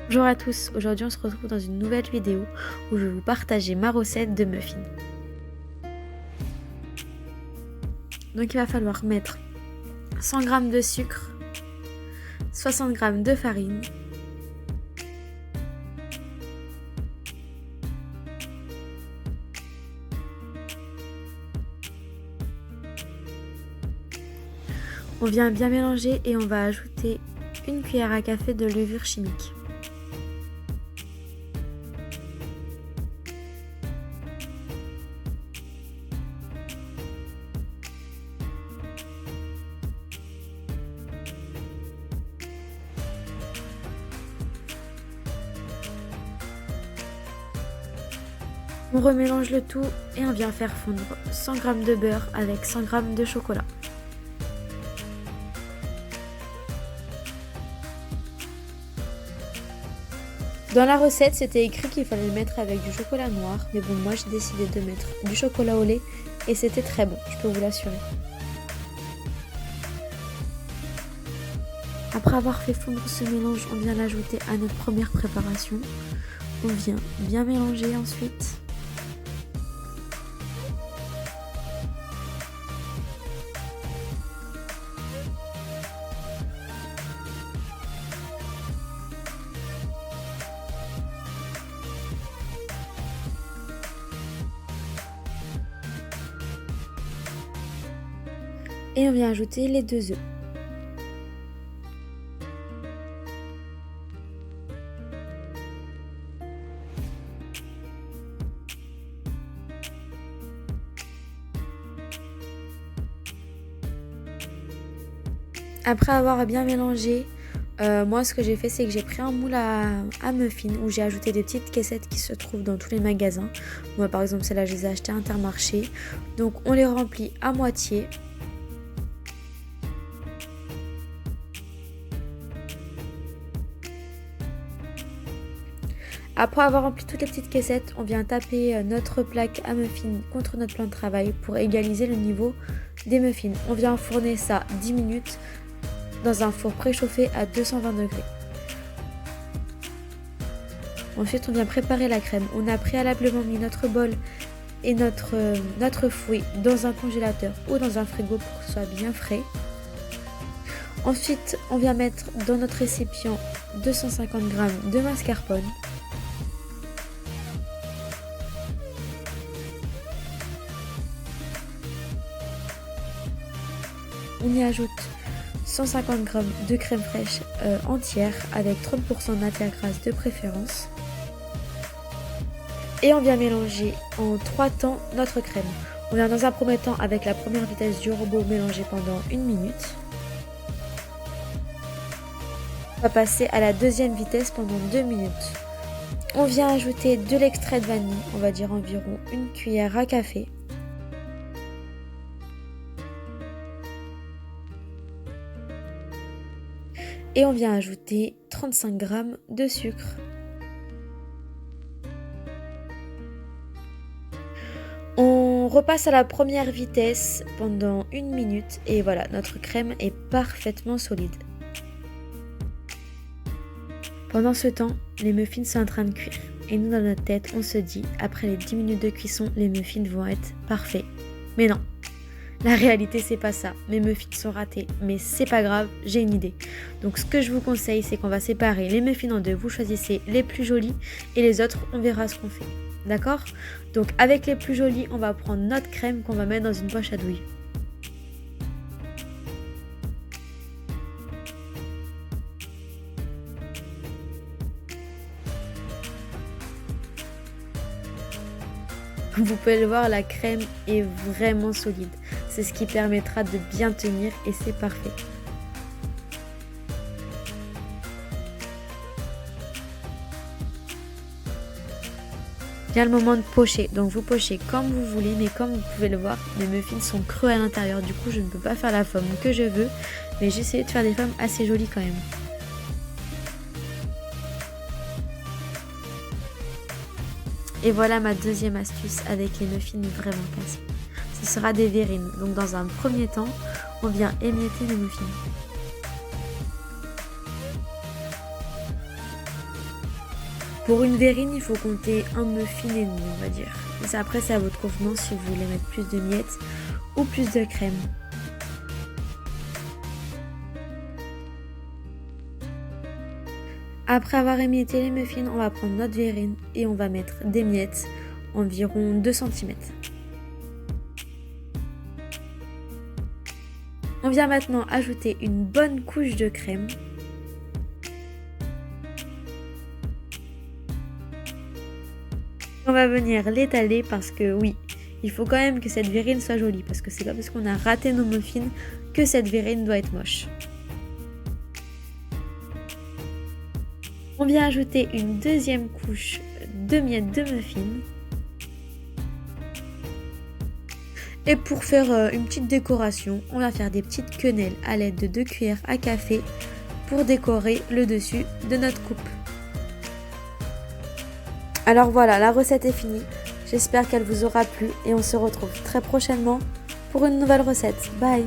Bonjour à tous, aujourd'hui on se retrouve dans une nouvelle vidéo où je vais vous partager ma recette de muffins. Donc il va falloir mettre 100 g de sucre, 60 g de farine, on vient bien mélanger et on va ajouter une cuillère à café de levure chimique. On remélange le tout et on vient faire fondre 100 g de beurre avec 100 g de chocolat. Dans la recette, c'était écrit qu'il fallait le mettre avec du chocolat noir, mais bon, moi j'ai décidé de mettre du chocolat au lait et c'était très bon, je peux vous l'assurer. Après avoir fait fondre ce mélange, on vient l'ajouter à notre première préparation. On vient bien mélanger ensuite. Et on vient ajouter les 2 œufs. Après avoir bien mélangé, moi ce que j'ai fait c'est que j'ai pris un moule à muffins où j'ai ajouté des petites caissettes qui se trouvent dans tous les magasins. Moi par exemple celle-là je les ai achetées à Intermarché. Donc on les remplit à moitié. Après avoir rempli toutes les petites caissettes, on vient taper notre plaque à muffins contre notre plan de travail pour égaliser le niveau des muffins. On vient enfourner ça 10 minutes dans un four préchauffé à 220 degrés. Ensuite, on vient préparer la crème. On a préalablement mis notre bol et notre fouet dans un congélateur ou dans un frigo pour que ce soit bien frais. Ensuite, on vient mettre dans notre récipient 250 g de mascarpone. On y ajoute 150 g de crème fraîche entière avec 30% de matière grasse de préférence. Et on vient mélanger en 3 temps notre crème. On vient dans un premier temps avec la première vitesse du robot mélanger pendant 1 minute. On va passer à la deuxième vitesse pendant 2 minutes. On vient ajouter de l'extrait de vanille, on va dire environ 1 cuillère à café. Et on vient ajouter 35 g de sucre. On repasse à la première vitesse pendant 1 minute et voilà, notre crème est parfaitement solide. Pendant ce temps, les muffins sont en train de cuire. Et nous, dans notre tête, on se dit, après les 10 minutes de cuisson, les muffins vont être parfaits. Mais non, la réalité, c'est pas ça. Mes muffins sont ratés, mais c'est pas grave, j'ai une idée. Donc ce que je vous conseille, c'est qu'on va séparer les muffins en deux. Vous choisissez les plus jolis et les autres, on verra ce qu'on fait. D'accord? Donc avec les plus jolis, on va prendre notre crème qu'on va mettre dans une poche à douille. Vous pouvez le voir, la crème est vraiment solide. C'est ce qui permettra de bien tenir et c'est parfait. Vient le moment de pocher. Donc vous pochez comme vous voulez, mais comme vous pouvez le voir, mes muffins sont creux à l'intérieur. Du coup, je ne peux pas faire la forme que je veux, mais j'ai essayé de faire des formes assez jolies quand même. Et voilà ma deuxième astuce avec les muffins vraiment cassés. Ce sera des verrines. Donc dans un premier temps, on vient émietter les muffins. Pour une verrine, il faut compter un muffin et demi, on va dire. Et ça, après, c'est à votre convenance si vous voulez mettre plus de miettes ou plus de crème. Après avoir émietté les muffins, on va prendre notre verrine et on va mettre des miettes, environ 2 cm. On vient maintenant ajouter une bonne couche de crème. On va venir l'étaler parce que oui, il faut quand même que cette verrine soit jolie parce que c'est pas parce qu'on a raté nos muffins que cette verrine doit être moche. On vient ajouter une deuxième couche de miettes de muffins. Et pour faire une petite décoration, on va faire des petites quenelles à l'aide de 2 cuillères à café pour décorer le dessus de notre coupe. Alors voilà, la recette est finie. J'espère qu'elle vous aura plu et on se retrouve très prochainement pour une nouvelle recette. Bye!